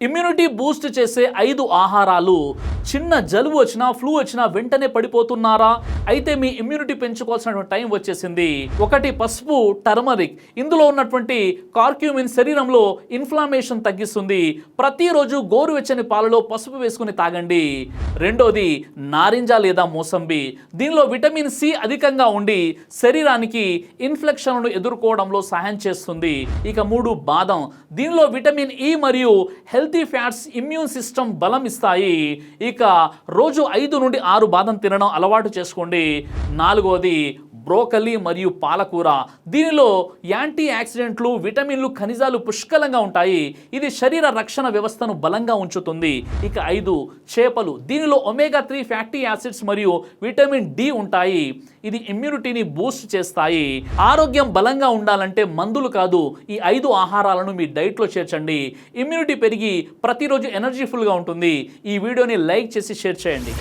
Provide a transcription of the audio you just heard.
Immunity Boost చేసే 5 ఆహారాలు. చిన్న జలుబు వచ్చినా ఫ్లూ వచ్చినా వెంటనే పడిపోతున్నారా? అయితే మీ ఇమ్యూనిటీ పెంచుకోవాల్సినటువంటి టైం వచ్చేసింది. 1 పసుపు, టర్మరిక్. ఇందులో ఉన్నటువంటి కార్క్యూమిన్ శరీరంలో ఇన్ఫ్లమేషన్ తగ్గిస్తుంది. ప్రతిరోజు గోరువెచ్చని పాలలో పసుపు వేసుకుని తాగండి. 2ది నారింజ లేదా మోసంబి. దీనిలో విటమిన్ సి అధికంగా ఉండి శరీరానికి ఇన్ఫెక్షన్లను ఎదుర్కోవడంలో సహాయం చేస్తుంది. ఇక 3 బాదం. దీనిలో విటమిన్ ఇ మరియు హెల్తీ ఫ్యాట్స్ ఇమ్యూన్ సిస్టమ్ బలం ఇస్తాయి. ఇక రోజు 5 నుండి 6 బాదం తినడం అలవాటు చేసుకోండి. 4ది బ్రోకలీ మరియు పాలకూర. దీనిలో యాంటీ ఆక్సిడెంట్లు, విటమిన్లు, ఖనిజాలు పుష్కలంగా ఉంటాయి. ఇది శరీర రక్షణ వ్యవస్థను బలంగా ఉంచుతుంది. ఇక 5 చేపలు. దీనిలో ఒమేగా 3 ఫ్యాటీ యాసిడ్స్ మరియు విటమిన్ డి ఉంటాయి. ఇది ఇమ్యూనిటీని బూస్ట్ చేస్తాయి. ఆరోగ్యం బలంగా ఉండాలంటే మందులు కాదు, ఈ 5 ఆహారాలను మీ డైట్లో చేర్చండి. ఇమ్యూనిటీ పెరిగి ప్రతిరోజు ఎనర్జీఫుల్గా ఉంటుంది. ఈ వీడియోని లైక్ చేసి షేర్ చేయండి.